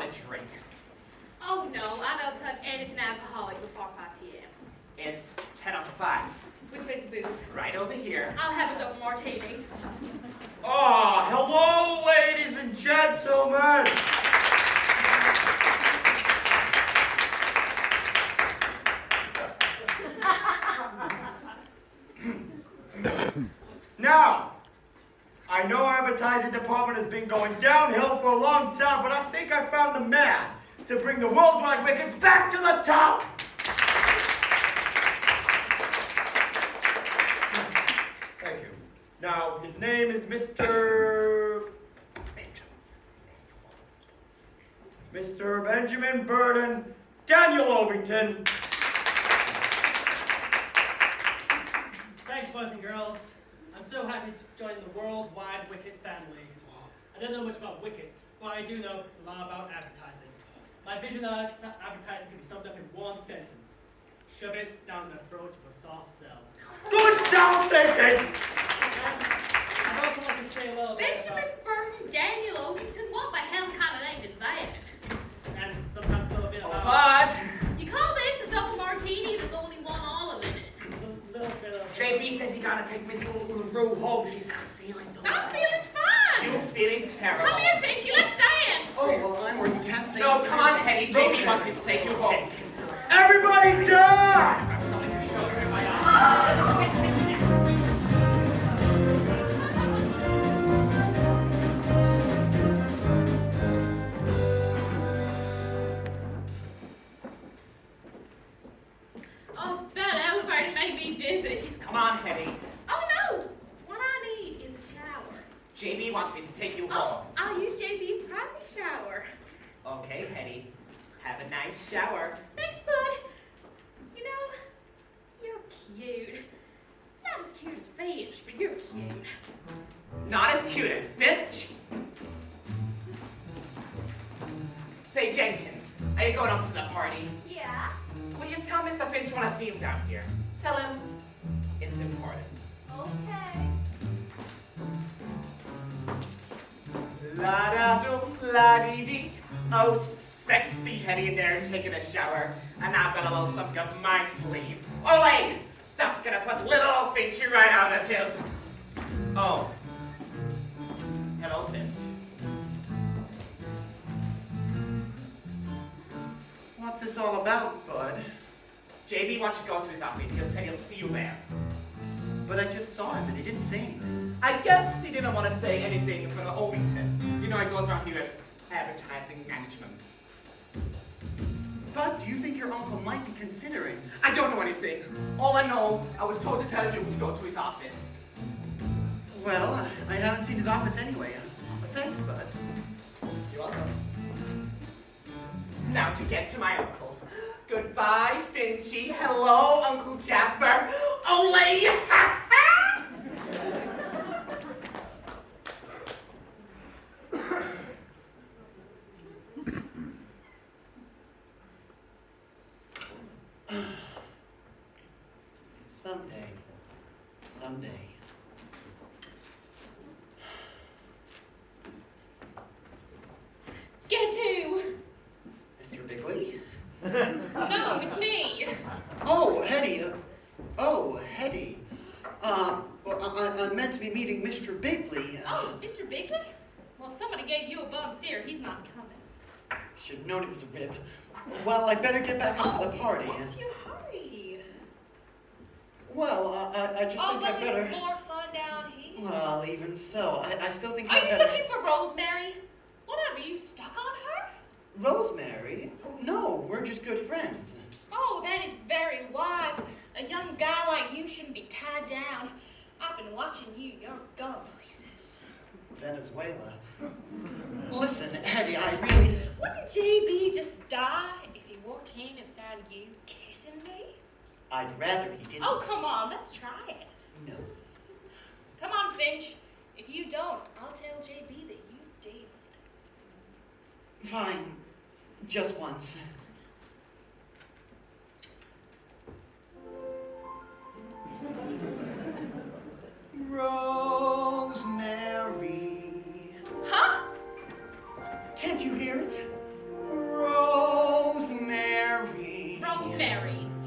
a drink? Oh no, I don't touch anything alcoholic before 5 p.m. It's 10 after 5. Which way's the booze? Right over here. I'll have a double martini. Ah, hello, ladies and gentlemen. Now, I know our advertising department has been going downhill for a long time, but I think I found the man to bring the worldwide wickets back to the top. Thank you. Now, his name is Mr. Benjamin Burden Daniel Ovington. Thanks, boys and girls. I'm so happy to join the worldwide Wicket family. I don't know much about wickets, but I do know a lot about advertising. My vision of advertising can be summed up in one sentence. Shove it down their throats with a soft sell. Good sound thinking! I'd also like to say a little bit Benjamin Burton Daniel Ovington? What the hell kind of name is that? and sometimes a little bit about... But You call this a double martini? There's only one olive in it. There's a little bit of... JB says he gotta take Miss Rue home. She's not feeling the I'm feeling fine. You're feeling terrible. Come here, Finchy, let's dance. Oh, well, I'm where you can't say No, it. come on, Hetty. JB wants me to take you home. Everybody down! I've got something to show you in my eye. Oh, that elevator made me dizzy. Come on, Hetty. Oh no, what I need is a shower. JB wants me to take you Oh, home. I'll use JB's private shower. Okay, Hetty. Have a nice shower. Thanks, bud. You know, you're cute. Not as cute as Finch, but you're cute. Not as cute as Finch. Say, Jenkins, are you going up to the party? Yeah. Will you tell Mr. Finch when I see him down here? Tell him it's important. Okay. La-da-dum-la-dee-dee. Oh, sexy Hetty in there taking a shower. And I've got a little something up my sleeve. Ole! That's gonna put little old Finchy right out of his. Oh. Hello, Finch. What's this all about, bud? JB wants you to go to his office. He'll say he'll see you there. But I just saw him and he didn't say anything. I guess he didn't want to say anything in front of Ovington. You know, he goes around here with advertising management. But do you think your uncle might be considering? I don't know anything. All I know, I was told to tell you to go to his office. Well, I haven't seen his office anyway. Thanks, bud. You're welcome. Now to get to my uncle. Goodbye, Finchy. Hello, Uncle Jasper. Ole! Someday. Guess who? Mr. Bigley? No, it's me. Oh, Hetty. Hetty. I'm meant to be meeting Mr. Bigley. Oh, Mr. Bigley? Well, somebody gave you a bum steer. He's not coming. Should have known it was a rib. Well, I better get back into the party. What's your hurry? Well, I just think I but better... it's more fun down here. Well, even so, I still think Are I you better... looking for Rosemary? Whatever, you stuck on her? Rosemary? Oh, no, we're just good friends. Oh, that is very wise. A young guy like you shouldn't be tied down. I've been watching you. You're going places. Venezuela. Listen, Hetty, I really... Wouldn't JB just die if he walked in and found you kissing me? I'd rather he didn't. Oh, come on, let's try it. No. Come on, Finch. If you don't, I'll tell JB that you did. Fine. Just once. Rosemary. Huh? Can't you hear it?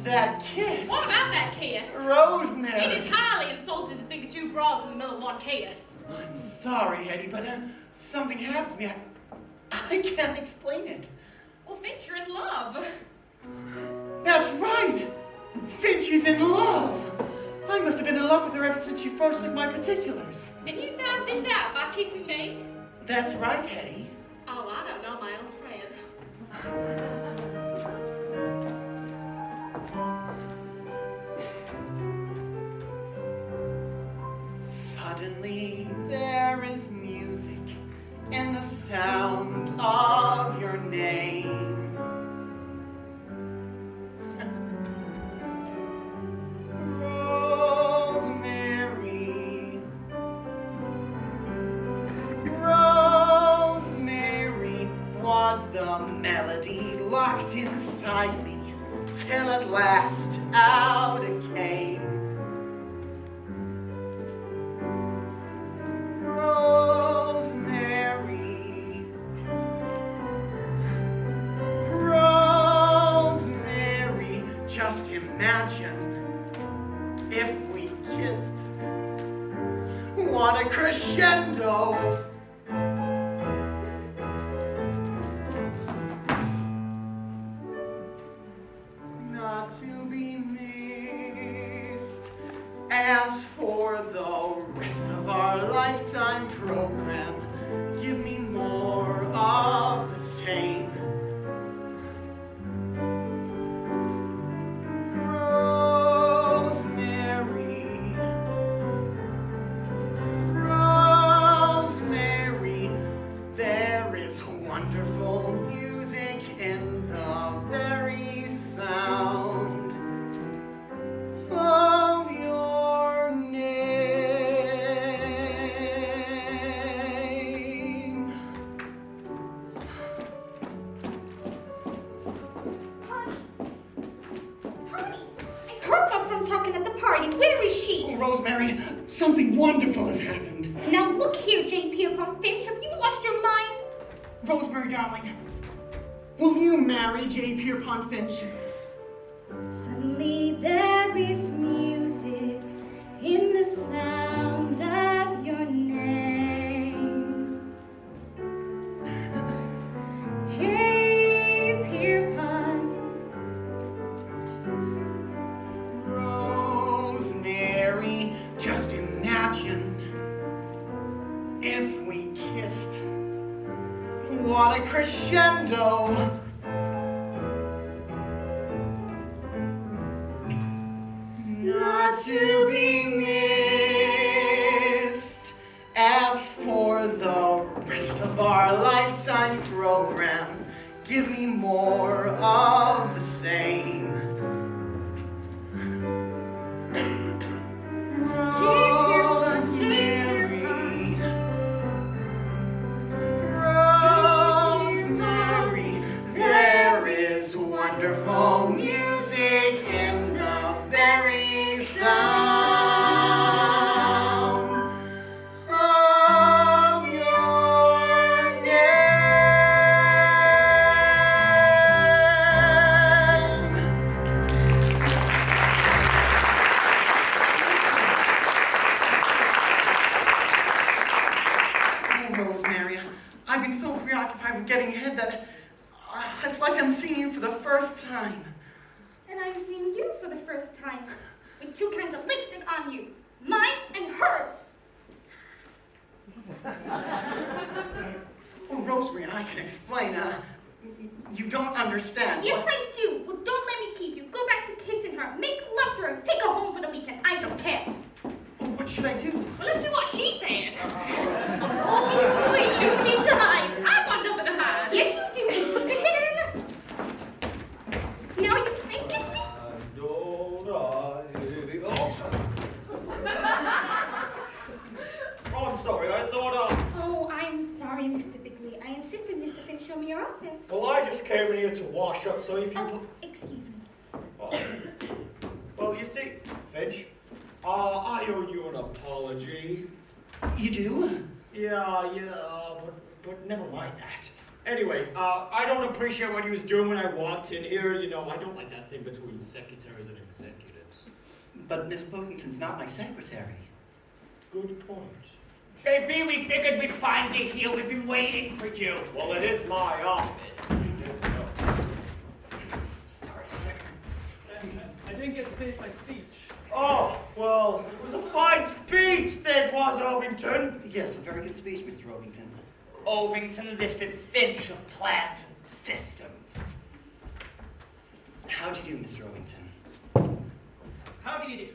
That kiss. What about that kiss? Rosemary. It is highly insulting to think of two bras in the middle of one kiss. I'm sorry, Hetty, but something happens to me. I can't explain it. Well, Finch, you're in love. That's right! Finch is in love! I must have been in love with her ever since she first took my particulars. And you found this out by kissing me? That's right, Hetty. Oh, I don't know my own friend. Suddenly there is music in the sound of your name. Rosemary, Rosemary was the melody locked inside me till at last out it came. Rosemary, Rosemary, just imagine if we kissed. What a crescendo! Not to be missed. As for the rest of our lifetime program, give me more of the same. Rosemary, Rosemary, there is wonderful music in the very sound of your name. Honey, I heard my friend talking at the party. Where is she? Oh, Rosemary, something wonderful has happened. Now look here, J. Pierpont Finch. Have you lost your mind? Rosemary, darling, will you marry J. Pierpont Finch? Suddenly there is music in the sound of your name. J. Pierpont. Rosemary, just imagine if we kissed. What a crescendo! Not to be missed. As for the rest of our lifetime program, give me more of the same. Rosemary, Rosemary, there is wonderful music in the very sound of your name. Oh, Rosemary, I've been so preoccupied with getting ahead that it's like I'm seeing you for the first time. And I'm seeing you for the first time. With two kinds of lipstick on you. Mine and hers. Oh, Rosemary, I can explain. You don't understand. Yes, I do. Well, don't let me keep you. Go back to kissing her. Make love to her. Take her home for the weekend. I don't care. Oh, what should I do? Well, let's do what she said. Oh, please, you need to hide. I want nothing to hide. Yes, you do. Keep it hidden. Now you snake kiss me? Oh, I'm sorry, I thought, Oh, I'm sorry, Mr. Bickley. I insisted Mr. Finch show me your office. well, I just came in here to wash up, so if you... Oh, excuse me. Well, you see, Finch, I owe you an apology. You do? Yeah, but never mind that. Anyway, I don't appreciate what he was doing when I walked in here. You know, I don't like that thing between secretaries and executives. But Miss Pilkington's not my secretary. Good point. Baby, we figured we'd find you here. We've been waiting for you. Well, it is my office. You didn't know. Sorry, sir. I didn't get to finish my speech. Oh, well, it was a fine speech, that was, Ovington. Yes, a very good speech, Mr. Ovington. Ovington, this is Finch of Plans and Systems. How do you do, Mr. Ovington? How do you do?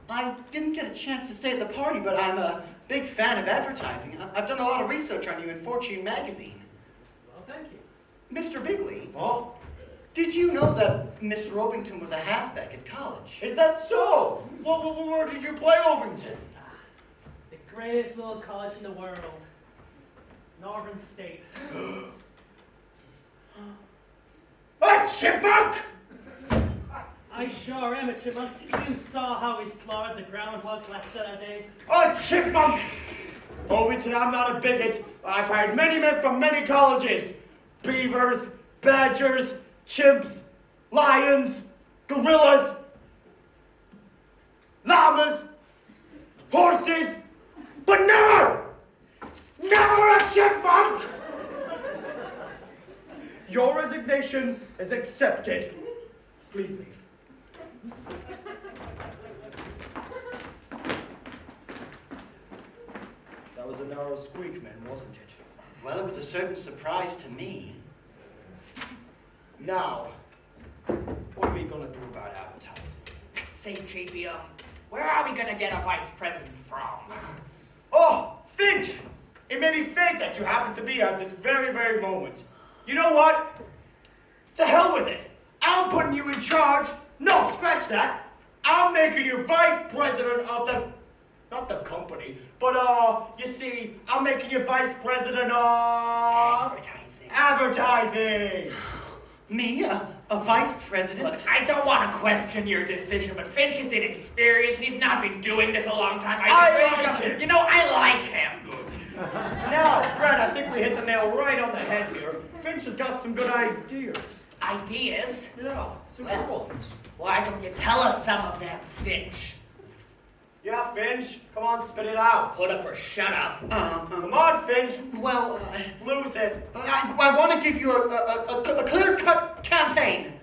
I didn't get a chance to stay at the party, but I'm a big fan of advertising. I've done a lot of research on you in Fortune magazine. Well, thank you. Mr. Bigley, Oh, did you know that Mr. Ovington was a halfback at college? is that so? Well, where did you play, Ovington? The greatest little college in the world. Northern State. A chipmunk! I sure am a chipmunk. You saw how we slaughtered the groundhogs last Saturday. A chipmunk! Ovington, I'm not a bigot. I've hired many men from many colleges. Beavers, badgers, chimps, lions, gorillas, llamas, horses, but never a chipmunk! Your resignation is accepted. Please leave. That was a narrow squeak, man, wasn't it? Well, it was a certain surprise to me. Now, what are we gonna do about advertising? Say, JB, where are we gonna get a vice president from? Oh, Finch! It made me think that you happen to be at this very, very moment. You know what? To hell with it. I'm putting you in charge. No, scratch that. I'm making you vice president of the, not the company, but you see, I'm making you vice president of advertising. Me, a vice president? Look, I don't want to question your decision, but Finch is inexperienced. He's not been doing this a long time. I like him. You know, I like him. Now, Brett, I think we hit the nail right on the head here. Finch has got some good ideas. Ideas? Yeah, some good ones. Why don't you tell us some of them, Finch? Yeah, Finch, come on, spit it out. Put up or shut up. Come on, Finch, Well, lose it. I want to give you a clear-cut campaign.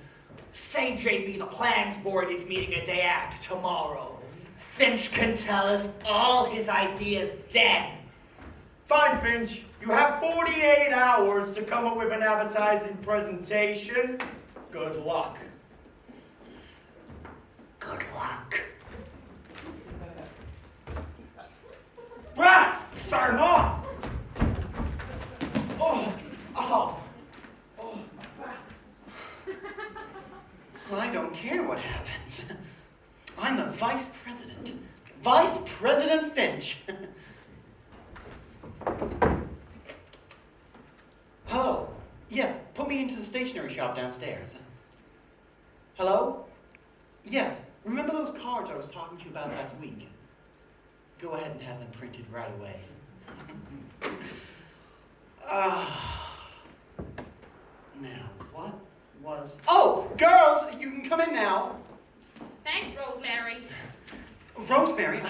Say, JB, the plans board is meeting a day after tomorrow. Finch can tell us all his ideas then. Fine, Finch. You have 48 hours to come up with an advertising presentation. Good luck. Good luck. Brad! Serve on! Oh, oh, oh, my back. I don't care what happens. I'm a vice president. Vice President Finch. Hello. Yes, put me into the stationery shop downstairs. Hello? Yes, remember those cards I was talking to you about last week? Go ahead and have them printed right away. Now, what was... Oh, girls, you can come in now. Thanks, Rosemary. Rosemary,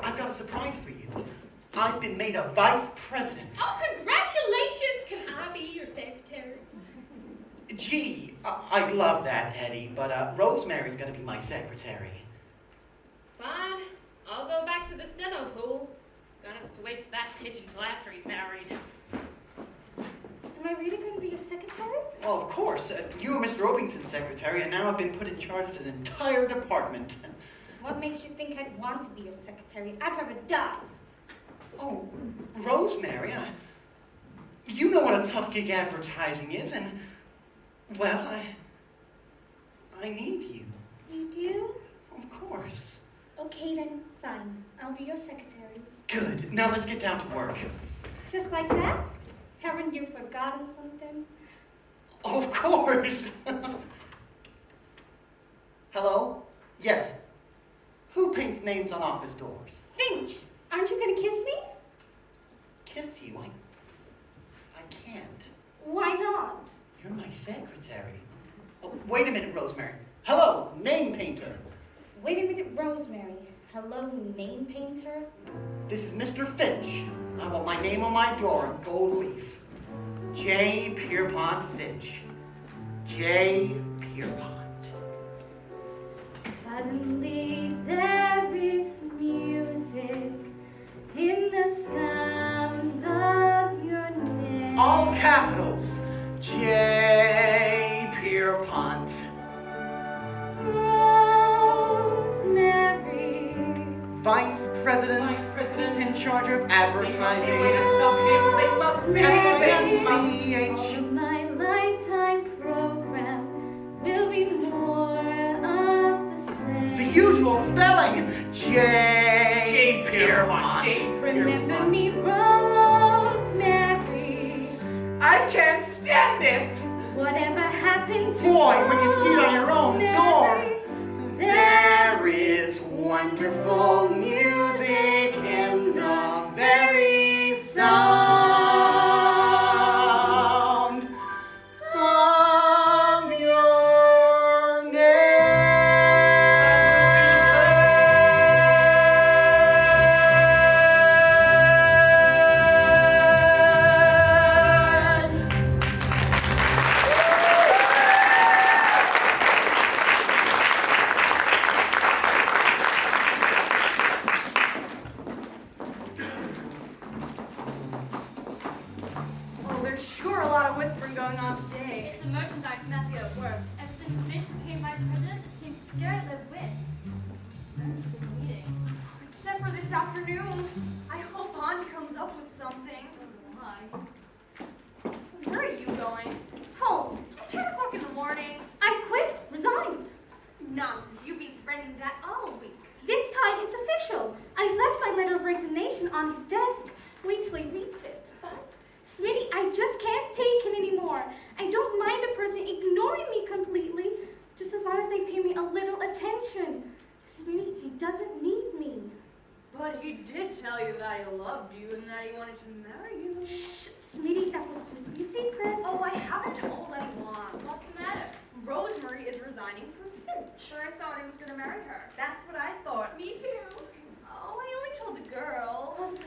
I've got a surprise for you. I've been made a vice president. Oh, congratulations! Can I be your secretary? Gee, I'd love that, Eddie, but Rosemary's gonna be my secretary. Fine. I'll go back to the steno pool. Gonna have to wait for that pitch until after he's married. Am I really going to be a secretary? Well, of course. You were Mr. Ovington's secretary, and now I've been put in charge of the entire department. What makes you think I'd want to be your secretary? I'd rather die. Oh, Rosemary, you know what a tough gig advertising is, and, well, I need you. You do? Of course. Okay then, fine. I'll be your secretary. Good. Now let's get down to work. Just like that? Haven't you forgotten something? Of course. Hello? Yes. Who paints names on office doors? Finch, aren't you going to kiss me? Kiss you? I can't. Why not? You're my secretary. Oh, wait a minute, Rosemary. Hello, name painter. Wait a minute, Rosemary. Hello, name painter? This is Mr. Finch. I want my name on my door in gold leaf. J. Pierpont Finch. J. Pierpont. Suddenly there is music in the sound of your name. All capitals. J. Pierpont. Rosemary. Vice President in charge of advertising. Way to stop him. They must be. FNCH. All of my lifetime program will be more of the same. The usual spelling. J. Pierpont. Remember me, Rosemary. I can't stand this. Whatever happened to Boy, when you see it on your own door. Rosemary, There is wonderful music in the very sound of your name. Oh, there's sure a lot of whispering going on today. It's a merchandise mafia at work. Ever since Finch became vice president, it became scared of their wits. That's the meeting. Except for this afternoon. I hope Aunt comes up with something. So do I. Where are you going? home. It's 10 o'clock in the morning. I quit, resigned. Nonsense, you've been threatening that all week. This time it's official. I left my letter of resignation on his desk. Wait till he reads it. Smitty, I just can't take it anymore. I don't mind a person ignoring me completely, just as long as they pay me a little attention. Smitty, he doesn't need me. But he did tell you that he loved you and that he wanted to marry you. Shh, Smitty, that was completely secret. Oh, I haven't told anyone. What's the matter? Rosemary is resigning for Finch. Sure, I thought he was going to marry her. That's what I thought. Me too. Oh, I only told the girls.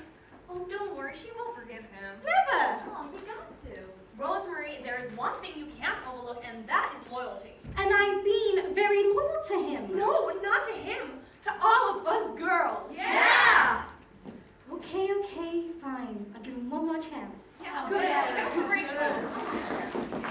Oh, don't worry, she will forgive him. Never. Oh, he got to. Rosemary, there is one thing you can't overlook, and that is loyalty. And I've been very loyal to him. No, not to him. To all of us girls. Yeah. Okay, fine. I'll give him one more chance. Yeah, Good. good. Great choice.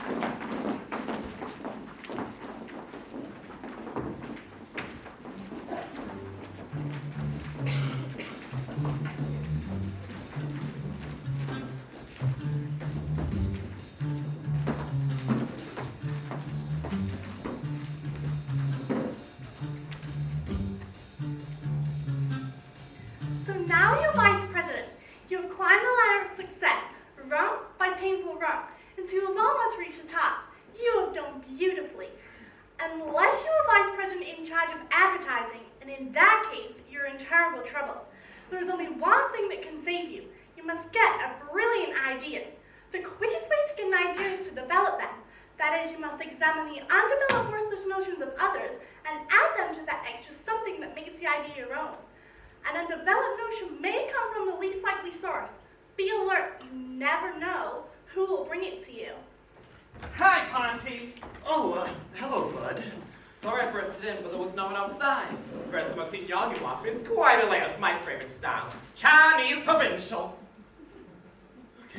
So now you're vice president. You have climbed the ladder of success, rung by painful rung, until you have almost reached the top. You have done beautifully. Unless you are vice president in charge of advertising, and in that case, you're in terrible trouble. There's only one thing that can save you. You must get a brilliant idea. The quickest way to get an idea is to develop them. That is, you must examine the undeveloped worthless notions of others and add them to that extra something that makes the idea your own. An undeveloped notion may come from the least likely source. Be alert, you never know who will bring it to you. Hi, Ponty. Oh, hello, Bud. Sorry I burst in, but there was no one outside. First time I've seen your new office, quite a layout, my favorite style. Chinese provincial.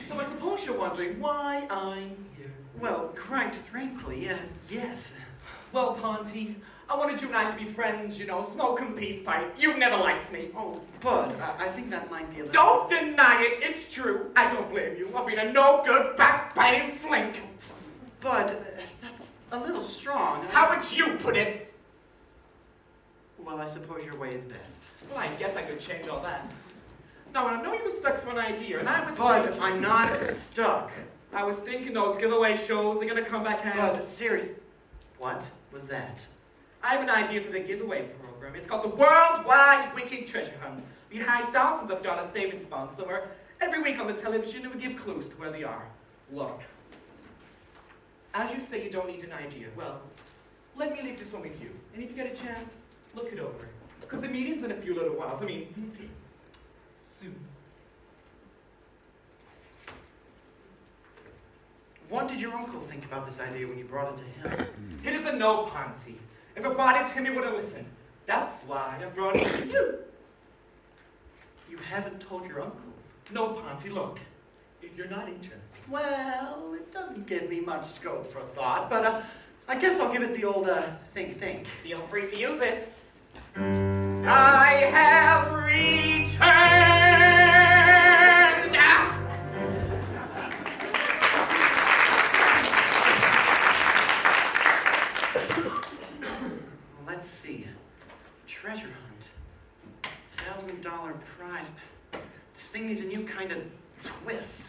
So I suppose you're wondering why I'm here. Well, quite frankly, yes. Well, Ponty, I wanted you and I to be friends, you know, smoking peace pipe. You never liked me. Oh, Bud, I think that might be a little... Don't deny it, it's true. I don't blame you. I've been a no-good, backbiting flink. Bud, that's a little strong. How would you put it? Well, I suppose your way is best. Well, I guess I could change all that. Now, I know you were stuck for an idea, and I was Bud, thinking, I'm not stuck. I was thinking those giveaway shows, they're gonna come back handy. Bud, seriously. What was that? I have an idea for the giveaway program. It's called the Worldwide Wicked Treasure Hunt. We hide thousands of dollars savings bonds somewhere every week on the television, and we give clues to where they are. Look, as you say you don't need an idea, well, let me leave this one with you. And if you get a chance, look it over. Because the meeting's in a few little whiles. I mean, soon. What did your uncle think about this idea when you brought it to him? He doesn't know, Pansy. If I brought it to him, he wouldn't listen. That's why I brought it to you. You haven't told your uncle? No, Pansy, look. If you're not interested. Well, it doesn't give me much scope for thought, but I guess I'll give it the old think. Feel free to use it. I have returned! Let's see. Treasure hunt. $1,000 prize. This thing needs a new kind of twist.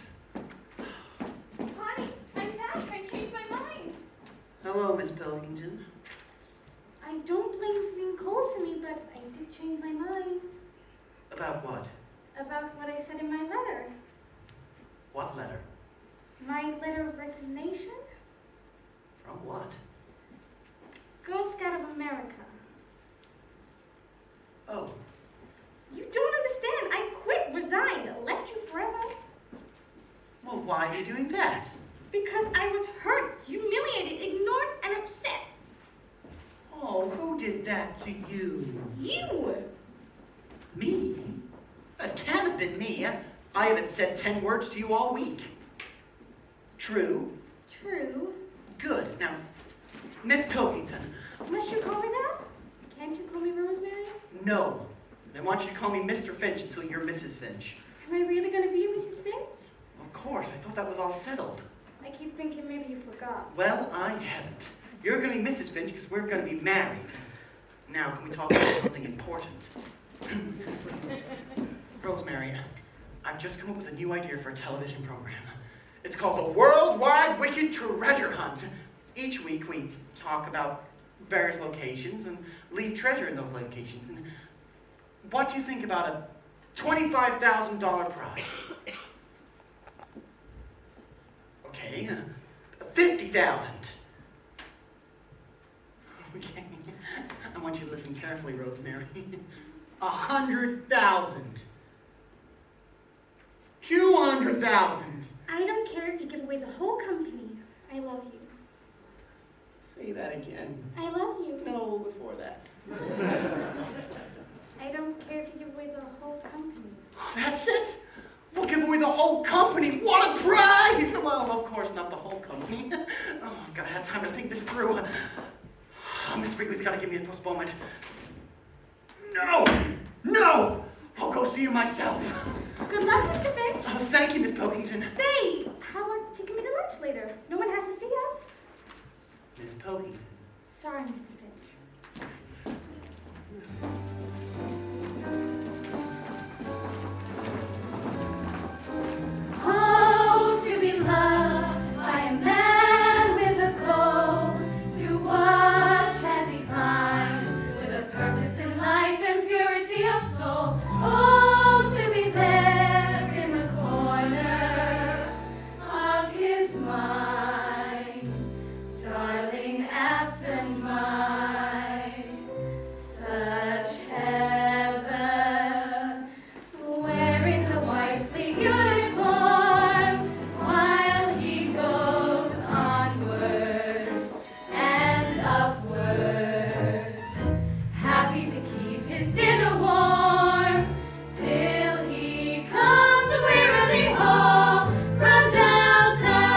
Honey, I'm back. I changed my mind. Hello, Miss Pilkington. I don't blame you for being cold to me, but I did change my mind. About what? About what I said in my letter. What letter? My letter of resignation? From what? Girl Scout of America. Oh, You don't understand. I quit, resigned, left you forever. well, why are you doing that? Because I was hurt, humiliated, ignored, and upset. Oh, who did that to you? You! Me? It can't have been me. I haven't said 10 words to you all week. True? True. Good. Now, Miss Pilkington. Must you call me that? Can't you call me Rosemary? No. I want you to call me Mr. Finch until you're Mrs. Finch. Am I really going to be Mrs. Finch? Of course, I thought that was all settled. I keep thinking maybe you forgot. Well, I haven't. You're going to be Mrs. Finch because we're going to be married. Now, can we talk about something important? Rosemary, I've just come up with a new idea for a television program. It's called the Worldwide Wicked Treasure Hunt. Each week we talk about various locations and leave treasure in those locations. And what do you think about a $25,000 prize? Okay, $50,000. Okay, I want you to listen carefully, Rosemary. 100,000. 200,000. I don't care if you give away the whole company. I love you. Say that again. I love you. No, before that. I don't care if you give away the whole company. That's it? We'll give away the whole company. What a prize! Well, of course, not the whole company. Oh, I've got to have time to think this through. Miss Wrigley's got to give me a postponement. No! I'll go see you myself. Good luck, Mr. Finch. Oh, thank you, Miss Pilkington. Say, how about taking me to lunch later? No one has to see us. Miss Pilkington. Sorry, Mr. Finch. Oh, to be loved by a man with a goal, to watch as he climbs with a purpose in life and purity of soul. Oh, to be there in the corner of his mind, darling, absent mind, such heaven, wearing the wifely uniform while he goes onwards and upwards, happy to keep his dinner warm till he comes wearily home from downtown.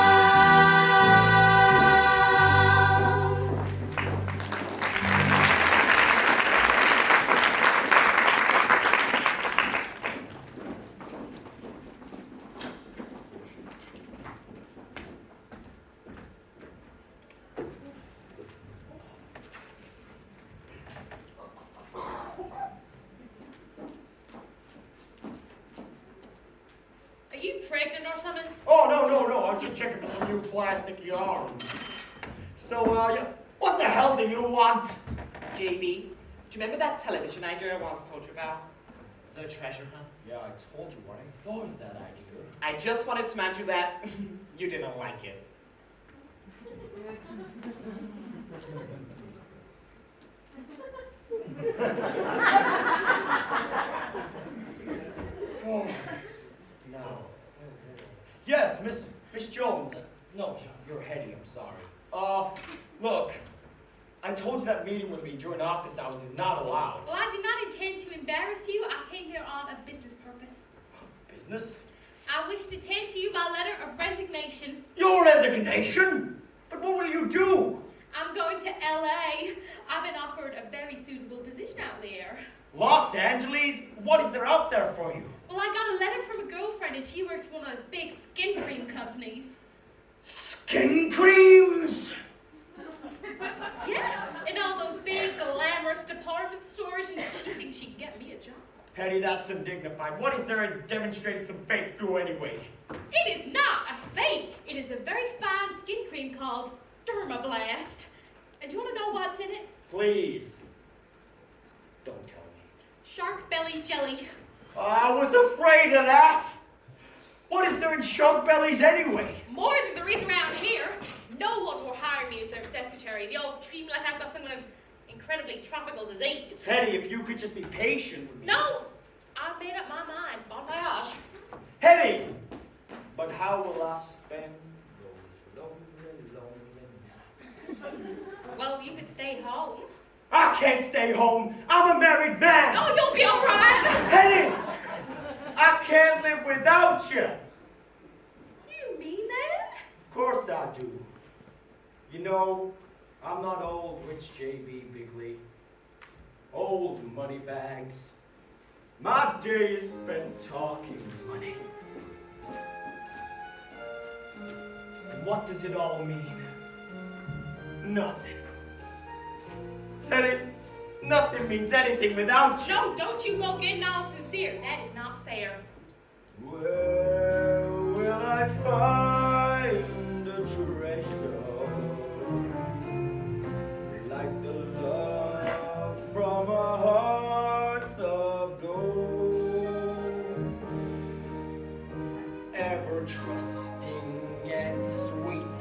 Are you pregnant or something? Oh, no. I'm just checking for some new plastic yarn. So, what the hell do you want? JB, do you remember that television idea I once told you about? The treasure hunt? Yeah, I told you what I thought of that idea. I just wanted to mention that you didn't like it. Oh, no. Yes, Miss Jones. No, you're Hetty, I'm sorry. Look, I told you that meeting with me during office hours is not allowed. Well, I did not intend to embarrass you. I came here on a business purpose. Business? I wish to tend to you my letter of resignation. Your resignation? But what will you do? I'm going to L.A. I've been offered a very suitable position out there. Los Angeles? What is there out there for you? Well, I got a letter from a girlfriend, and she works for one of those big skin cream companies. Skin creams? Yeah, in all those big, glamorous department stores, and she thinks she can get me a job. Hetty, that's undignified. What is there in demonstrating some fake through anyway? It is not a fake. It is a very fine skin cream called Dermablast. And do you want to know what's in it? Please. Don't tell me. Shark belly jelly. I was afraid of that. What is there in shark bellies anyway? More than there is around here. No one will hire me as their secretary. They all treat me like I've got some kind of incredibly tropical disease. Hetty, if you could just be patient with me. No, I've made up my mind. Bon voyage. Hetty! But how will I spend those lonely nights? Well, you could stay home. I can't stay home. I'm a married man. Oh, you'll be all right. Hetty! I can't live without you. You mean that? Of course I do. You know, I'm not old rich J.B. Bigley. Old money bags. My day is spent talking money. And what does it all mean? Nothing. Hetty, nothing means anything without you. No, don't you go getting all sincere. That is not fair. Where will I find a treasure like the love from a heart of gold, ever trusting and sweet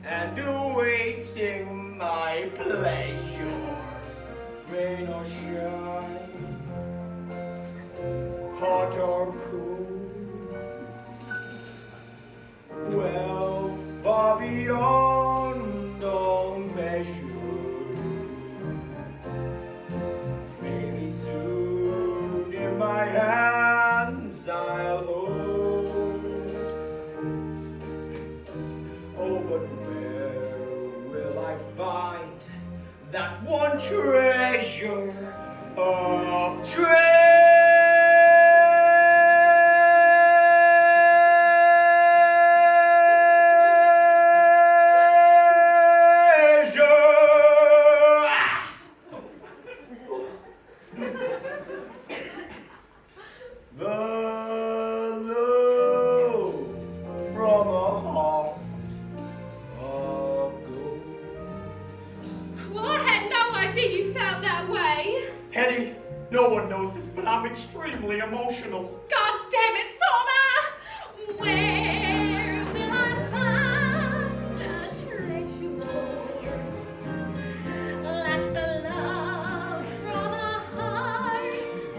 and awaiting my pleasure, rain or shine, hot or cool, well far beyond all measure. Maybe soon in my hands I'll hold. Oh, but where will I find that one treasure of the love from a heart of gold. Well, I had no idea you felt that way. Hetty, no one knows this, but I'm extremely emotional. God damn it, so am I. Where will I find a treasure like the love from a heart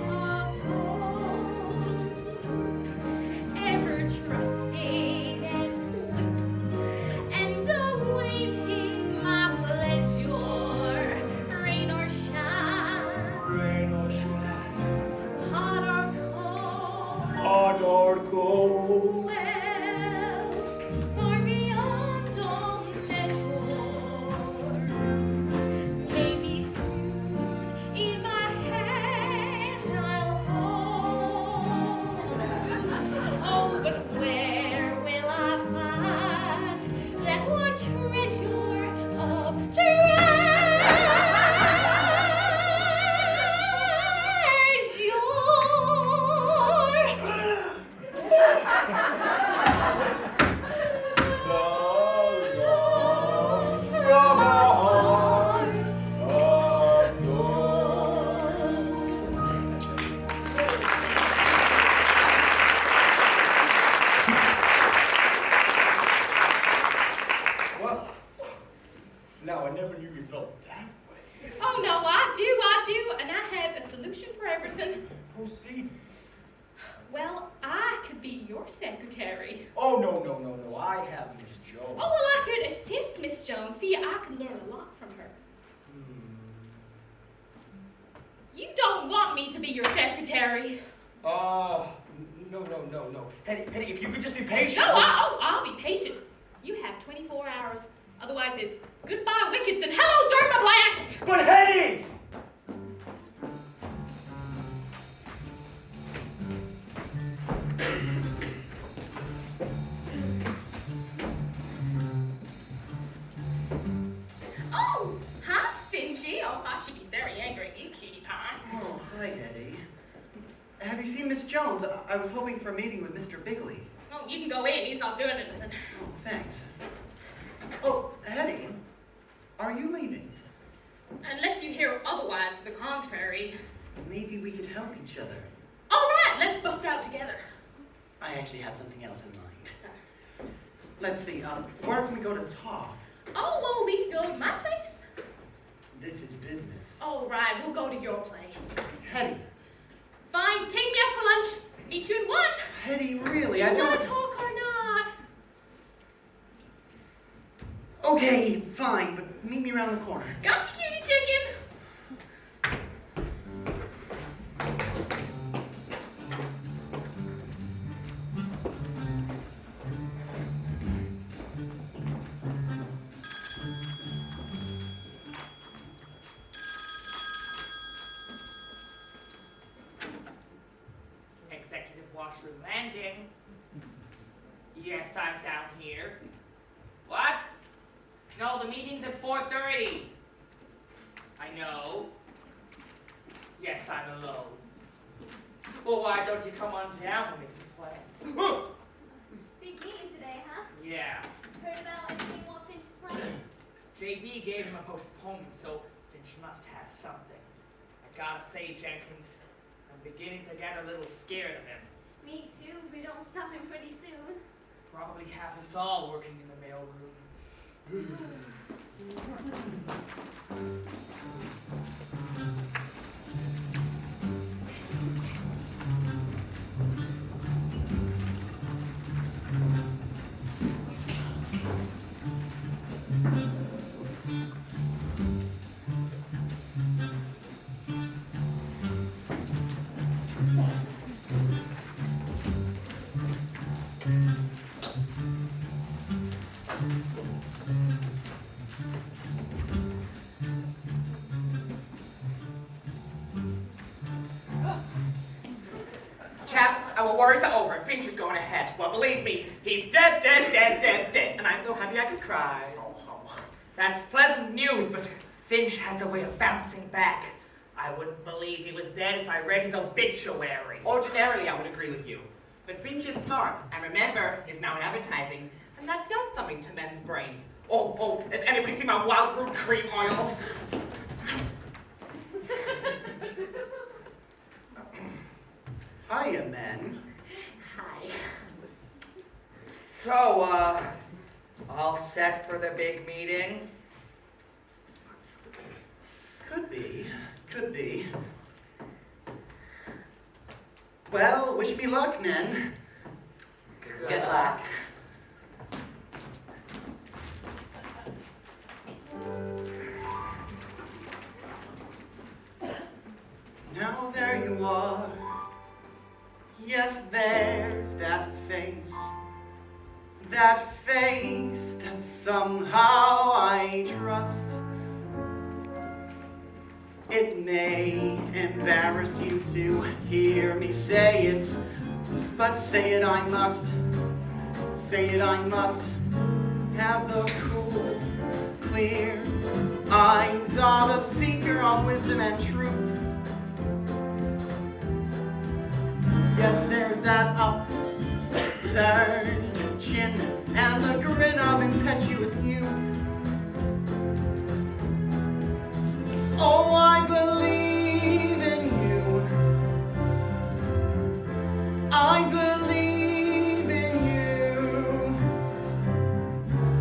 of gold, ever trusting and sweet and awaiting my pleasure, rain or shine, Rain or shine, hot or cold. hot or cold. Where Jonathan. Proceed. Well, I could be your secretary. Oh, no. I have Miss Jones. Oh, well, I could assist Miss Jones. See, I could learn a lot from her. You don't want me to be your secretary. No. Hetty, if you could just be patient. No, I'll be patient. You have 24 hours. Otherwise, it's goodbye wickets and hello dermablast. But Hetty! Oh, hi, Finchy. Oh, I should be very angry at you, cutie pie. Oh, hi, Eddie. Have you seen Miss Jones? I was hoping for a meeting with Mr. Bigley. Oh, you can go in. He's not doing anything. Oh, thanks. Oh, Eddie, are you leaving? Unless you hear otherwise to the contrary. Maybe we could help each other. All right, let's bust out together. I actually had something else in mind. Let's see, where can we go to talk? Oh, well, we can go to my place. This is business. All right, we'll go to your place. Hetty. Fine, take me out for lunch. Meet you in one. Hetty, really, Do I you want don't... to talk or not? Okay, fine, but meet me around the corner. Gotcha, cutie chicken. Executive washroom landing. Yes, I'm down here. What? No, the meeting's at 4:30. I know. Yes, I'm alone. Well, why don't you come on down and make some plans? Big meeting today, huh? Yeah. Heard about anything what Finch is planning? JB gave him a postponement, so Finch must have something. I gotta say, Jenkins, I'm beginning to get a little scared of him. Me too. We don't stop him pretty soon. Probably have us all working in the mailroom. Chaps, our worries are over. Finch is going ahead. Well, believe me, he's dead. And I'm so happy I could cry. That's pleasant news, but Finch has a way of bouncing back. I wouldn't believe he was dead if I read his obituary. Ordinarily, I would agree with you. But Finch is smart, and remember, he's now in advertising, and that does something to men's brains. Oh, has anybody seen my wild fruit cream oil? Hiya, men. Hi. So, all set for the big meeting? Could be. Well, wish me luck, men. Good luck. Now there you are. Yes, there's that face. That face that somehow I trust. It may embarrass you to hear me say it, but say it I must. Say it I must. Have the cool, clear eyes of a seeker of wisdom and truth. Yet there's that upturned chin and the grin of impetuous youth. Oh, I believe in you. I believe in you.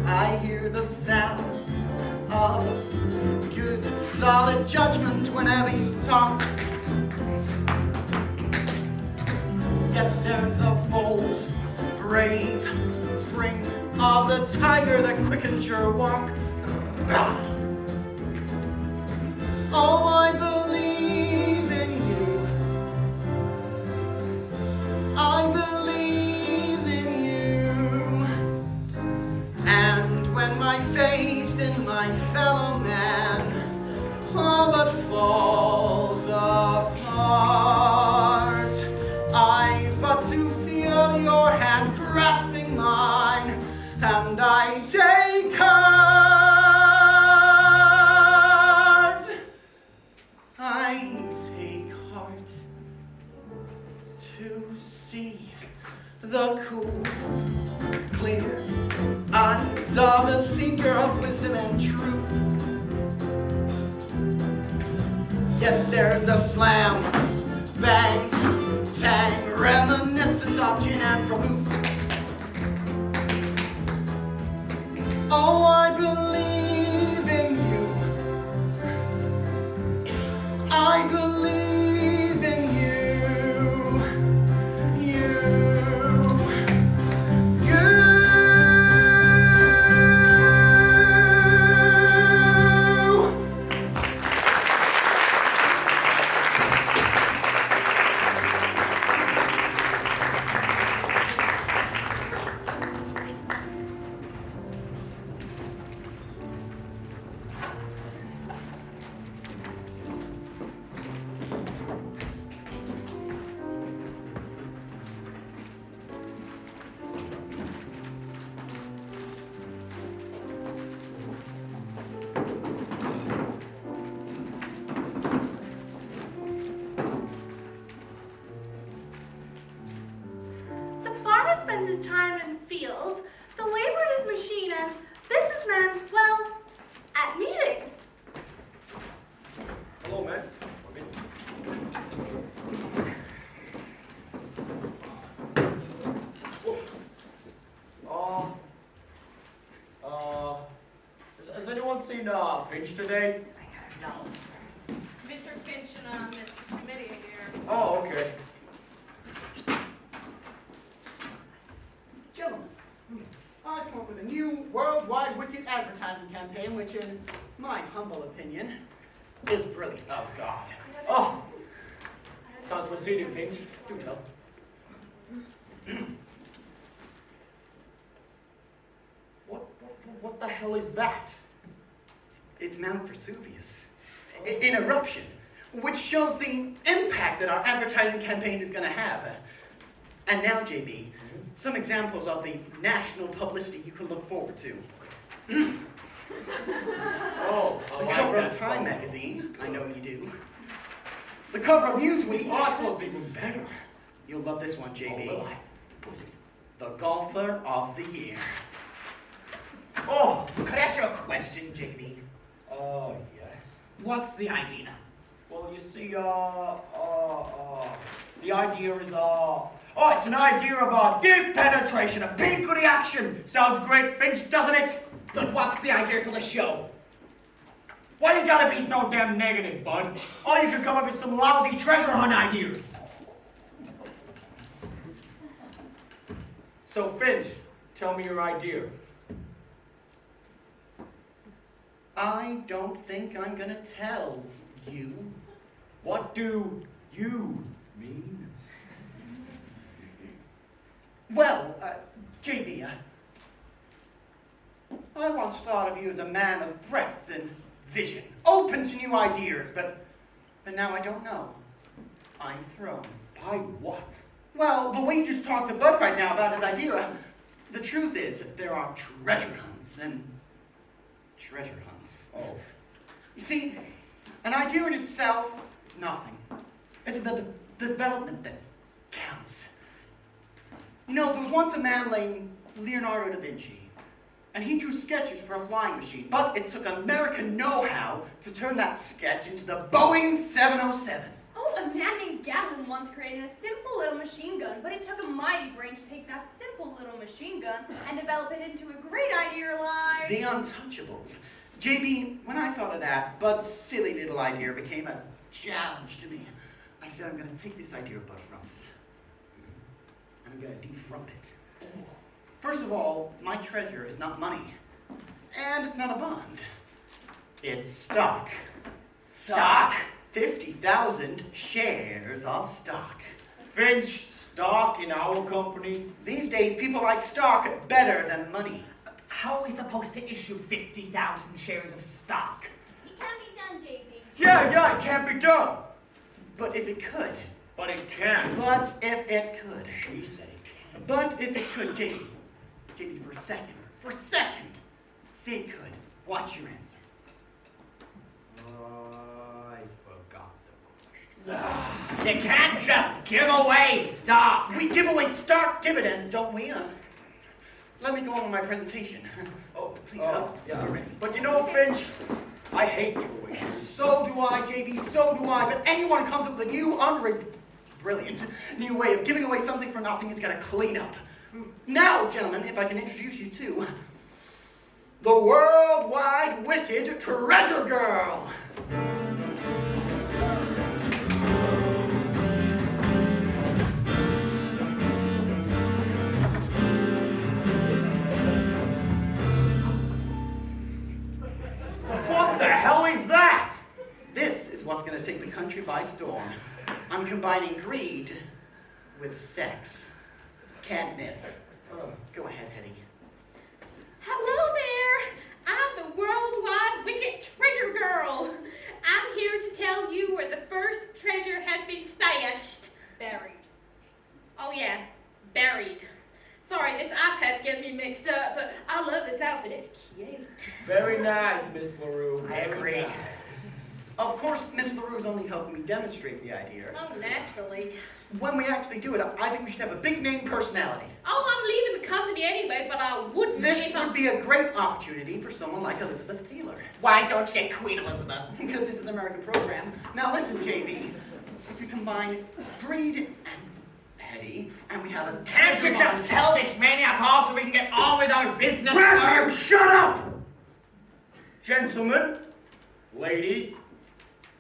I hear the sound of good, solid judgment whenever you talk. of the tiger that quickens your walk. Oh, I believe in you. I believe in you. And when my faith in my fellow man all but falls apart, I but to feel your hand grasping mine, and I take heart. I take heart to see the cool, clear eyes of a seeker of wisdom and truth. Yet there's a slam, bang, tang, reminiscent of gin and vermouth. Oh, I believe in you. I believe in you. You. The farmer spends his time in fields, the laborer at his machine, and businessman, well, at meetings. Hello, man. Has anyone seen Finch today? No. Mr. Finch and Miss Smitty here. Oh, okay. Gentlemen, I've come up with a new worldwide wicked advertising campaign, which in my humble opinion is brilliant. Oh, God. Oh! Sounds proceeding, Finch. Do tell. What the hell is that? It's Mount Vesuvius, in eruption, which shows the impact that our advertising campaign is going to have. And now, JB, some examples of the national publicity you can look forward to. Oh, The cover of Time magazine, I know you do. The cover of Newsweek. Oh, that one's even better. You'll love this one, JB. Oh, will I? The Golfer of the Year. Oh, could I ask you a question, JB? Yes. What's the idea? Well, you see, the idea is, it's an idea of, deep penetration, a pink reaction. Sounds great, Finch, doesn't it? But what's the idea for the show? Why you gotta be so damn negative, bud? Or you could come up with some lousy treasure hunt ideas. So, Finch, tell me your idea. I don't think I'm gonna tell you. What do you mean? Well, JB, I once thought of you as a man of breadth and vision, open to new ideas, but now I don't know. I'm thrown. By what? Well, the way you just talked to Bud right now about his idea, the truth is there are treasure hunts and treasure hunts. Oh. You see, an idea in itself is nothing. It's the development that counts. You know, there was once a man named Leonardo da Vinci, and he drew sketches for a flying machine, but it took American know-how to turn that sketch into the Boeing 707. Oh, a man named Gatlin once created a simple little machine gun, but it took a mighty brain to take that simple little machine gun and develop it into a great idea like... The Untouchables. JB, when I thought of that, Bud's silly little idea became a challenge to me. I said, I'm going to take this idea Bud frumps, and I'm going to defrump it. First of all, my treasure is not money. And it's not a bond. It's stock. Stock? 50,000 shares of stock. Finch, stock in our company? These days, people like stock better than money. How are we supposed to issue 50,000 shares of stock? It can't be done, JB. Yeah, it can't be done. But if it could. But it can't. But if it could. She said it can't. But if it could, JD, for a second, say it could. Watch your answer. I forgot the question. You can't just give away stock. We give away stock dividends, don't we? Let me go on with my presentation. Oh, Please, yeah. we're ready. But you know, Finch, I hate giveaways. So do I, JB, so do I. But anyone who comes up with a brilliant new way of giving away something for nothing is going to clean up. Now, gentlemen, if I can introduce you to the worldwide wicked treasure girl. What the hell is that? This is what's going to take the country by storm. I'm combining greed with sex. Can't miss. Go ahead, Hetty. Hello there. I'm the worldwide wicked treasure girl. I'm here to tell you where the first treasure has been stashed. Buried. Oh yeah, buried. Sorry, this eye patch gets me mixed up, but I love this outfit. It's cute. Very nice, Miss LaRue. I agree. Of course, Miss LaRue's only helping me demonstrate the idea. Oh, naturally. When we actually do it, I think we should have a big name personality. Oh, I'm leaving the company anyway, but I wouldn't This if would I'm... be a great opportunity for someone like Elizabeth Taylor. Why don't you get Queen Elizabeth? Because this is an American program. Now listen, JB. If you combine greed and Hetty, and we have a... Can't you just tell this maniac off so we can get on with our business? Brad, you shut up! Gentlemen, ladies,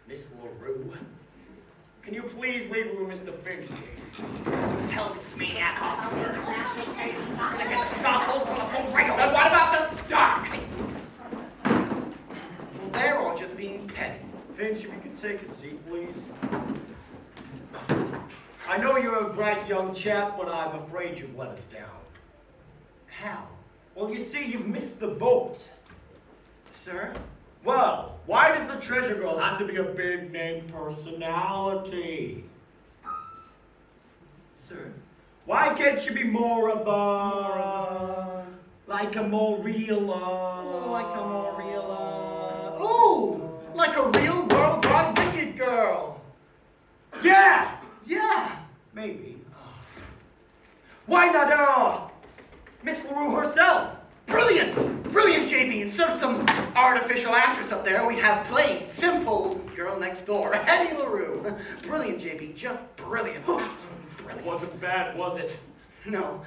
Miss LaRue, can you please leave with Mr. Finch? Tell this maniac off, sir. Gonna get the stockholders on the phone right away. What about the stock? Well, they're all just being petty. Finch, if you could take a seat, please. I know you're a bright young chap, but I'm afraid you've let us down. How? Well, you see, you've missed the boat. Sir? Well, why does the treasure girl have to be a big name personality? Sir? Why can't she be more of a... like a more real, Ooh! Like a real worldwide wicked girl! Yeah! Yeah! Maybe. Why not, Miss LaRue herself? Brilliant! Brilliant, JB! Instead of some artificial actress up there, we have plain, simple girl next door, Hetty LaRue. Brilliant, JB. Just brilliant. It wasn't bad, was it? No.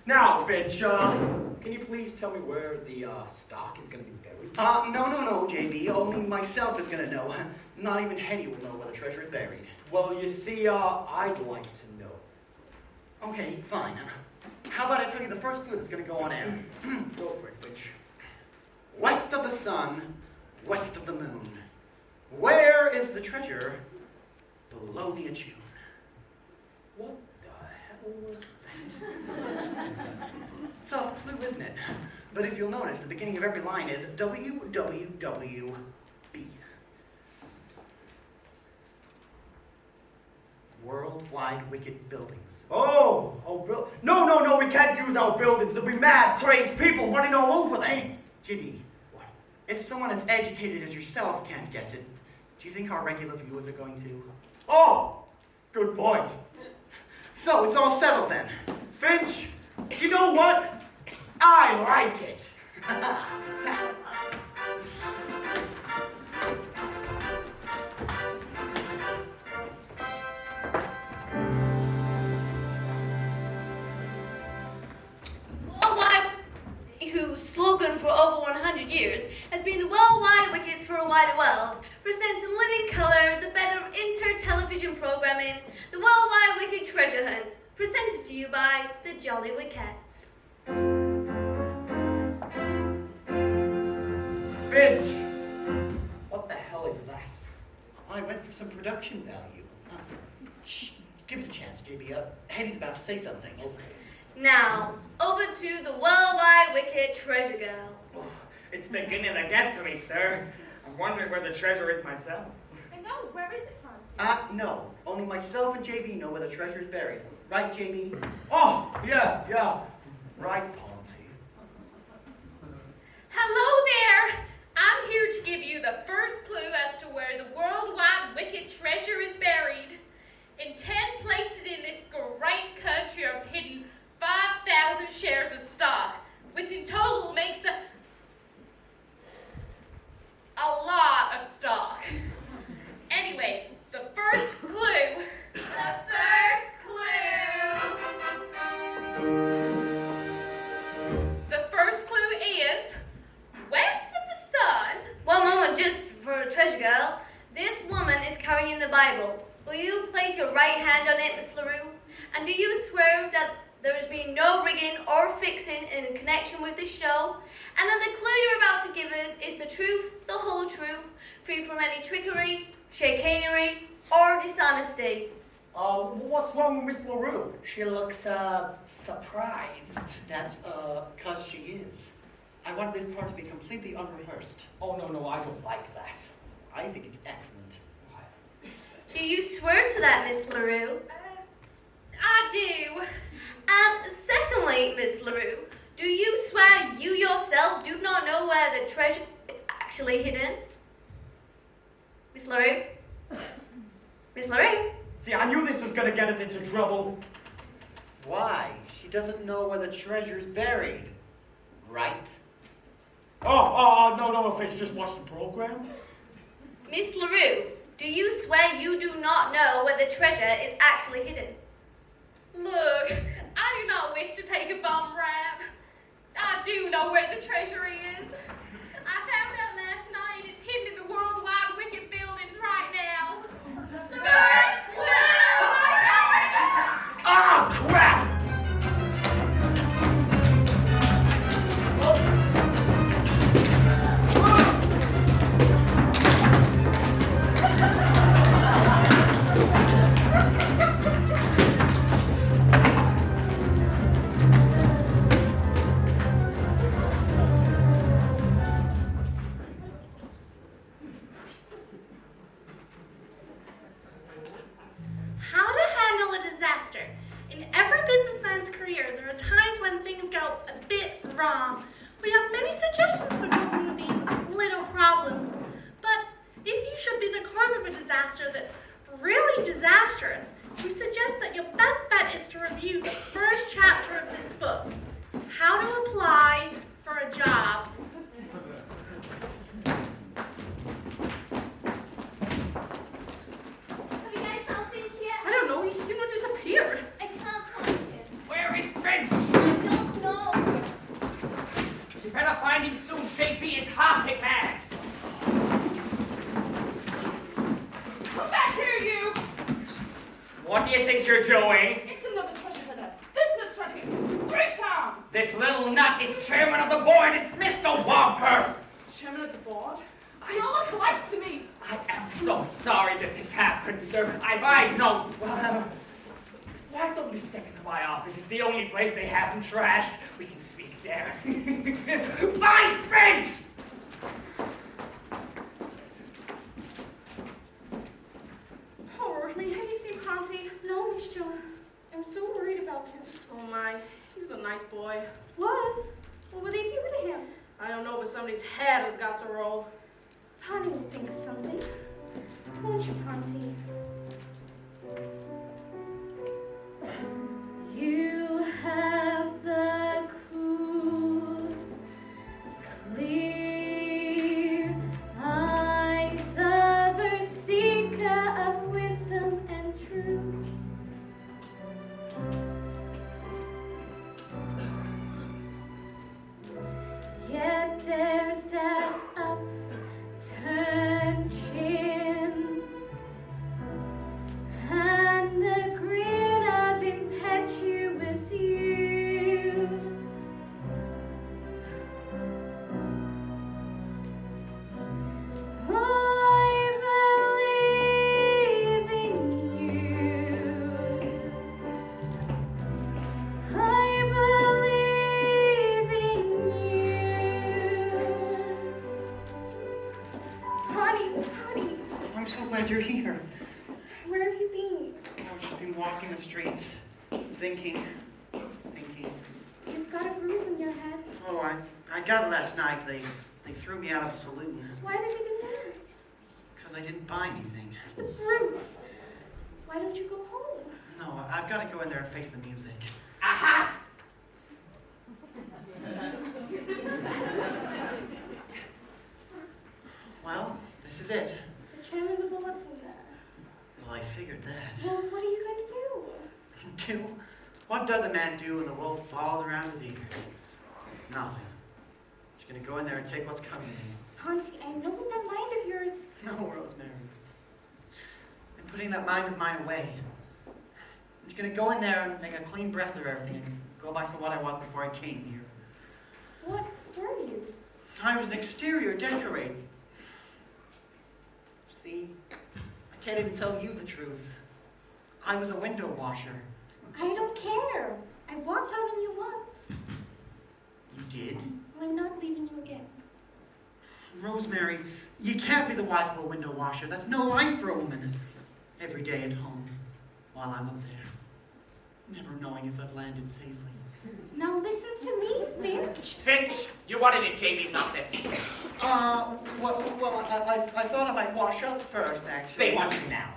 Now, Finch, can you please tell me where the stock is going to be buried? No, JB. Only myself is gonna know. Not even Hetty will know where the treasure is buried. Well, you see, I'd like to know. Okay, fine. How about I tell you the first clue that's gonna go on air? Go for it, Finch. West of the sun, west of the moon. Where is the treasure? Below the June. What the hell was that? Tough clue, isn't it? But if you'll notice, the beginning of every line is WWWB. Worldwide wicked buildings. No, we can't use our buildings. There'll be mad, crazed people running all over them. Jimmy, What? if someone as educated as yourself can't guess it, do you think our regular viewers are going to? Oh, good point. So, it's all settled then. Finch, you know what? I like it. Worldwide, whose slogan for over 100 years has been the Worldwide Wickets for a Wider World, presents in living colour the bed of inter-television programming, the Worldwide Wicked Treasure Hunt, presented to you by the Jolly Wickets. Finch! What the hell is that? I went for some production value. Shh, give it a chance, JB. Hetty's about to say something. Now, over to the worldwide wicked treasure girl. It's beginning to get to me, sir. I'm wondering where the treasure is myself. I know, where is it, Pansy? No. Only myself and JB know where the treasure is buried. Right, JB? Oh, yeah. Right, Ponty. Hello there! I'm here to give you the first clue as to where the worldwide wicked treasure is buried. In 10 places in this great country are hidden 5,000 shares of stock, which in total makes a lot of stock. Anyway, the first clue. The first clue is west of the sun. One moment just for a treasure girl. This woman is carrying the Bible. Will you place your right hand on it, Miss LaRue? And do you swear that there has been no rigging or fixing in connection with this show? And that the clue you're about to give us is the truth, the whole truth, free from any trickery, chicanery, or dishonesty? What's wrong with Miss LaRue? She looks, surprised. That's, 'cause she is. I wanted this part to be completely unrehearsed. Oh, no, I don't like that. I think it's excellent. Do you swear to that, Miss LaRue? I do. And secondly, Miss LaRue, do you swear you yourself do not know where the treasure is actually hidden? Miss LaRue? Miss LaRue? See, I knew this was gonna get us into trouble. Why? She doesn't know where the treasure's buried. Right? No, Finch, just watch the program. Miss LaRue, do you swear you do not know where the treasure is actually hidden? Look, I do not wish to take a bum rap. I do know where the treasure is. I found out last night it's hidden in the worldwide wicked buildings right now. First clue! Ah, crap! How to handle a disaster. In every businessman's career, there are times when things go a bit wrong. We have many suggestions for coping with these little problems. But if you should be the cause of a disaster that's really disastrous, we suggest that your best bet is to review the first chapter of this book, How to Apply for a Job. Have you guys found Finch yet? I don't know, he seemed to disappear. I can't find him. Where is Finch? I don't know. You better find him soon. JP is hopping mad. Come back here, you! What do you think you're doing? It's another treasure hunter. This bit's tried to hit us 3 times. This little nut is chairman of the board. It's Mr. Walker. Chairman of the board? You all look alike to me. I am so sorry that this happened, sir. If I'd known, well, why don't you step into my office? It's the only place they haven't trashed. We can speak there. Find Finch! Oh, Rosemary, have you seen Ponty? No, Miss Jones. I'm so worried about him. Oh my, he was a nice boy. Was? What would they do to him? I don't know, but somebody's head has got to roll. Honey will think of something. Won't you, Pansy? You have the cool, clear eyes of a seeker of wisdom and truth. Yet there's that upturned chin you're here. Where have you been? I've just been walking the streets, thinking. You've got a bruise on your head. Oh, I got it last night. They threw me out of the saloon. Why did they do that? Because I didn't buy anything. The bruise. Why don't you go home? No, I've got to go in there and face the music. Aha! Well, this is it. The chairman with the bullets in there. Well, I figured that. Well, what are you going to do? Do? What does a man do when the world falls around his ears? Nothing. Just gonna go in there and take what's coming to me. Hansi, I know that mind of yours. No, Rosemary. I'm putting that mind of mine away. I'm just gonna go in there and make a clean breast of everything and go back to what I was before I came here. What were you? I was an exterior decorator. See? I can't even tell you the truth. I was a window washer. I don't care. I walked out on you once. You did? Well, I'm not leaving you again. Rosemary, you can't be the wife of a window washer. That's no life for a woman. Every day at home, while I'm up there, never knowing if I've landed safely. Now listen to me, Finch. Finch, you wanted in JB's office. Well, I thought I might wash up first, actually. They want you now.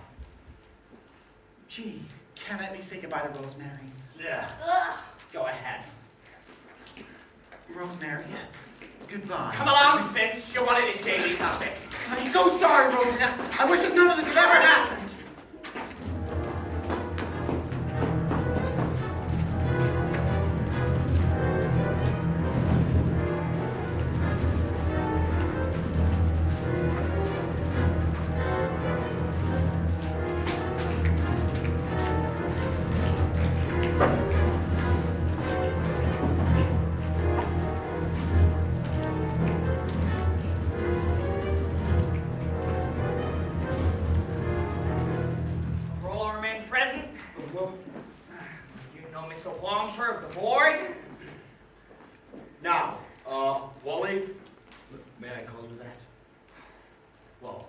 Gee, can I at least say goodbye to Rosemary? Ugh. Go ahead. Rosemary, goodbye. Come along, Finch, you wanted in JB's office. I'm so sorry, Rosemary. I wish that none of this had ever happened. Now, Wally, may I call you that? Well,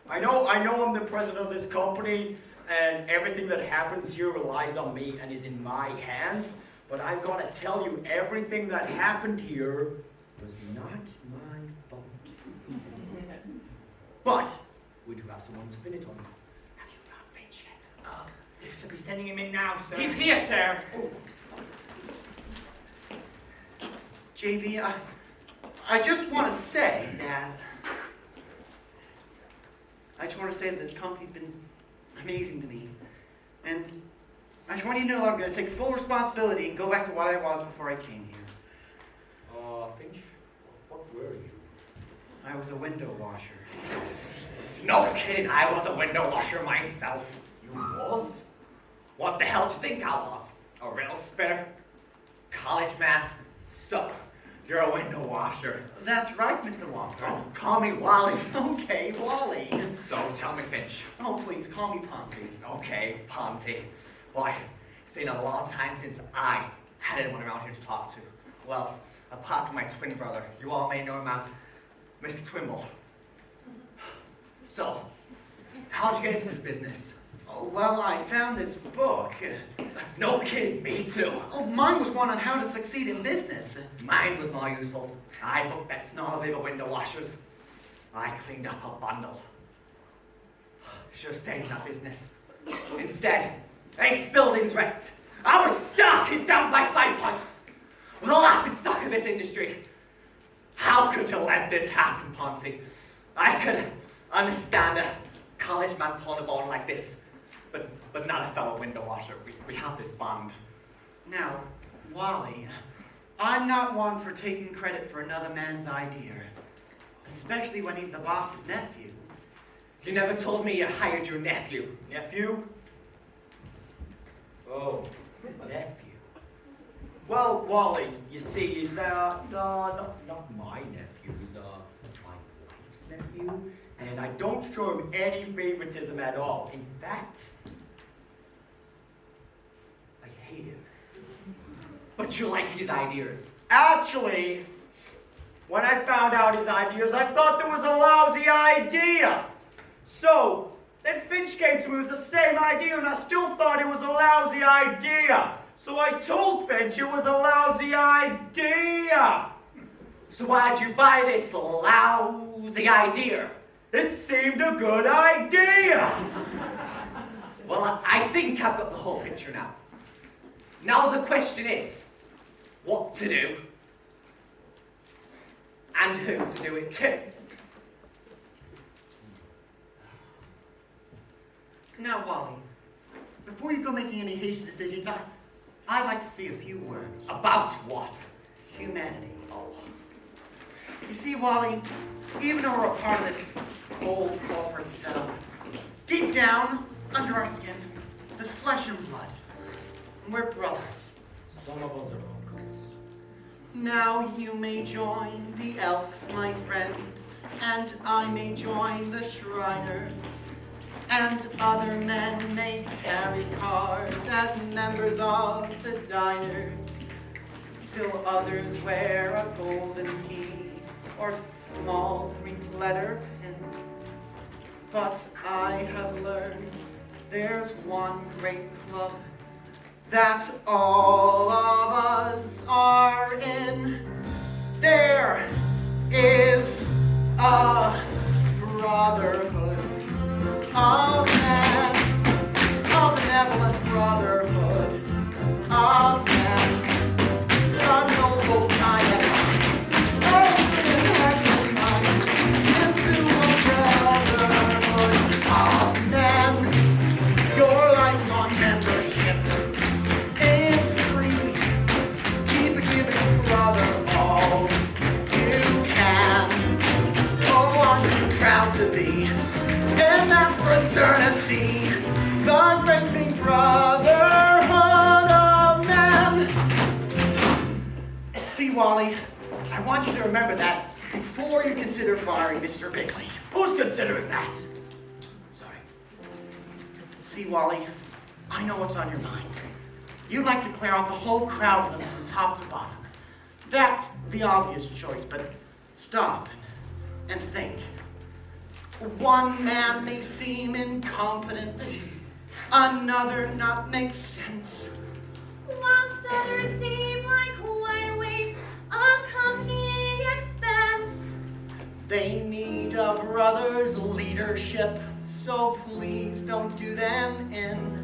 I know I'm the president of this company, and everything that happens here relies on me and is in my hands, but I'm gonna tell you everything that happened here was not my fault. But we do have someone to pin it on. Have you found Finch yet? They should be sending him in now, sir. He's here, sir. JB, I just want to say that this company's been amazing to me, and I just want you to know that I'm going to take full responsibility and go back to what I was before I came here. Finch, what were you? I was a window washer. No kidding, I was a window washer myself. You was? What the hell do you think I was? A real spitter? College man? So, you're a window washer. That's right, Mr. Walker. Oh, call me Wally. Okay, Wally. So, tell me, Finch. Oh, please, call me Ponzi. Okay, Ponzi. Boy, it's been a long time since I had anyone around here to talk to. Well, apart from my twin brother, you all may know him as Mr. Twimble. So, how'd you get into this business? Oh, well, I found this book. No kidding, me too. Oh, mine was one on how to succeed in business. Mine was more useful. I booked bets in all the other window washers. I cleaned up a bundle. Should have stayed in that business. Instead, 8 buildings wrecked. Our stock is down by 5 points. We're the laughing stock of this industry. How could you let this happen, Ponzi? I could understand a college man pulling a bone like this, but not a fellow window washer. We have this bond. Now, Wally, I'm not one for taking credit for another man's idea, especially when he's the boss's nephew. You never told me you hired your nephew. Nephew? Oh, Nephew? well, Wally, you see, he's not my nephew, he's my wife's nephew, and I don't show him any favoritism at all. In fact, I hate him. But you like his ideas. Actually, when I found out his ideas, I thought there was a lousy idea. So, Finch came to me with the same idea, and I still thought it was a lousy idea. So I told Finch it was a lousy idea. So why'd you buy this lousy idea? It seemed a good idea. Well, I think I've got the whole picture now. Now the question is, what to do? And who to do it to? Now, Wally, before you go making any hasty decisions, I'd like to say a few words. About what? Humanity. Oh. You see, Wally, even though we're a part of this whole corporate setup, deep down, under our skin, there's flesh and blood. And we're brothers. Some of us are uncles. Now you may join the elves, my friend, and I may join the Shriners. And other men may carry cards as members of the diners. Still others wear a golden key or small Greek letter pen. But I have learned there's one great club that all of us are in. There is a brotherhood of men, a benevolent brotherhood of men, a noble giant, open hearts and minds into a brotherhood of men. Your lifelong membership is free. Keep giving, brother, all you can. Oh, aren't you proud to be in that fraternity, the great big brotherhood of men? See, Wally, I want you to remember that before you consider firing Mr. Bigley. Who's considering that? Sorry. See, Wally, I know what's on your mind. You'd like to clear out the whole crowd of them from top to bottom. That's the obvious choice, but stop and think. One man may seem incompetent, another not make sense. Whilst others seem like quite a waste of company expense. They need a brother's leadership, so please don't do them in.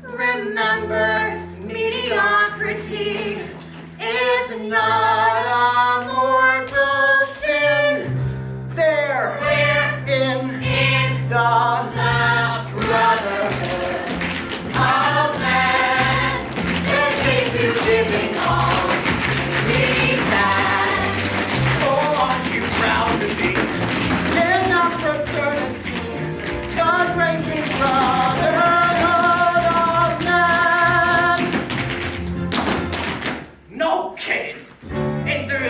Remember, mediocrity is not a mortal sin. There, in the brotherhood of man, dedicated to giving all we can. Oh, aren't you proud to be in our fraternity, the great big brotherhood of man? No kidding. Is there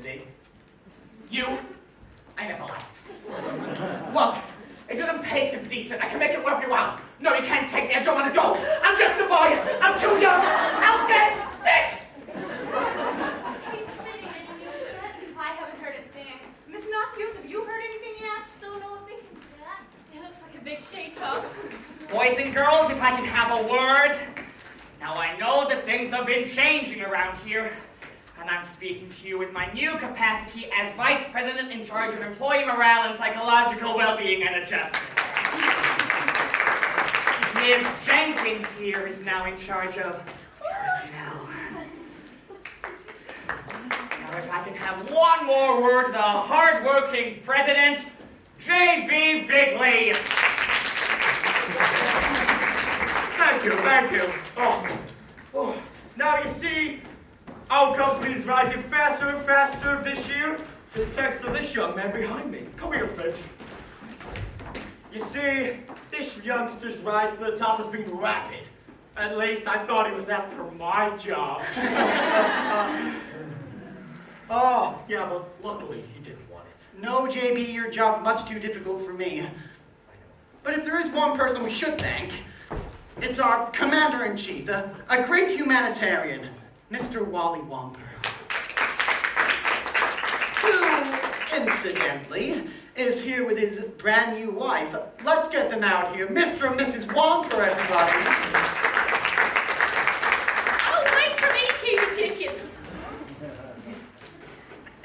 dates. You, I never liked. Look, it doesn't pay to be decent. I can make it worth your while. No, you can't take me. I don't want to go. I'm just a boy. I'm too young. I'll get sick. He's spitting any news yet? I haven't heard a thing. Miss Matthews, have you heard anything yet? Don't know a thing yet. It looks like a big shake-up. Boys and girls, if I can have a word. Now I know that things have been changing around here. And I'm speaking to you with my new capacity as Vice President in charge of employee morale and psychological well-being and adjustment. Ms. Jenkins here is now in charge of personnel. Now if I can have one more word, the hard-working President, J.B. Bigley. Thank you. Oh. Now you see, our company is rising faster and faster this year. It's thanks to this young man behind me. Come here, Finch. You see, this youngster's rise to the top has been rapid. At least I thought he was after my job. Oh, yeah, but luckily he didn't want it. No, JB, your job's much too difficult for me. But if there is one person we should thank, it's our Commander-in-Chief, a great humanitarian, Mr. Wally Wamper. Who, incidentally, is here with his brand new wife. Let's get them out here. Mr. and Mrs. Wamper, everybody. Oh, wait for me, Katie Chicken.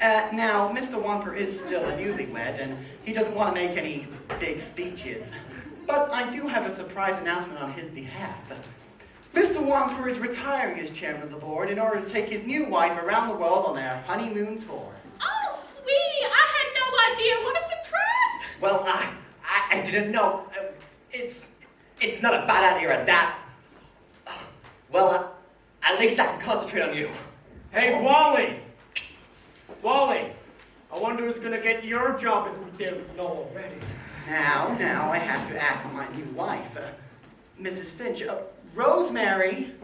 Now, Mr. Wamper is still a newlywed, and he doesn't want to make any big speeches. But I do have a surprise announcement on his behalf. Mr. Wamper is retiring as chairman of the board in order to take his new wife around the world on their honeymoon tour. Oh, sweetie, I had no idea. What a surprise. Well, I didn't know. It's not a bad idea at that. Well, at least I can concentrate on you. Hey, Wally! Wally, I wonder who's gonna get your job if we didn't know already. Now, I have to ask my new wife, Mrs. Finch. Rosemary,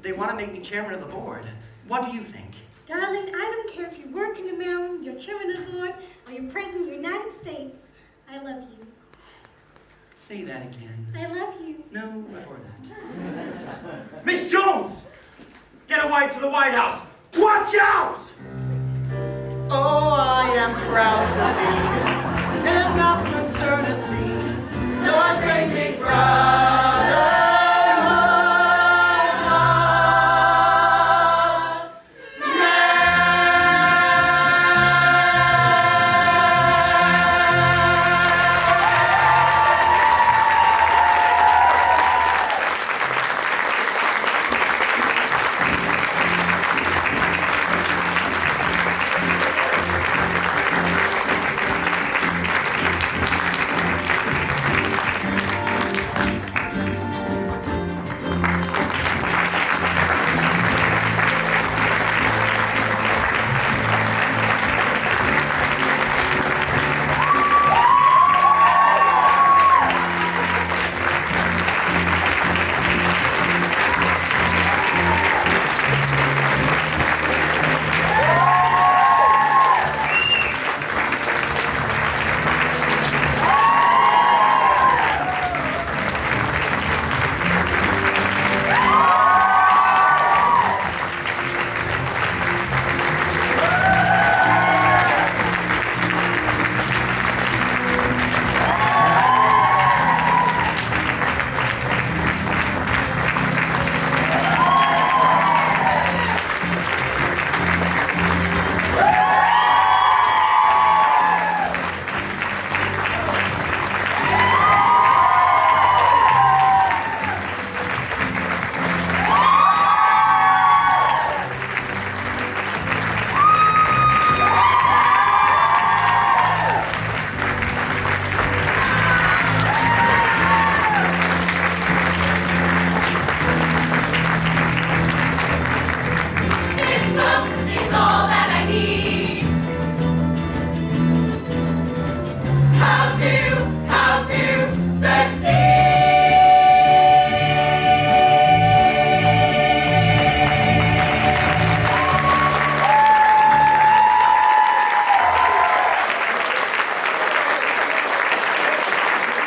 they want to make me chairman of the board. What do you think? Darling, I don't care if you work in the mountain, you're chairman of the board, or you're president of the United States. I love you. Say that again. I love you. No, before that. Miss Jones! Get away to the White House! Watch out! Oh, I am proud to be in that fraternity, your great big bride.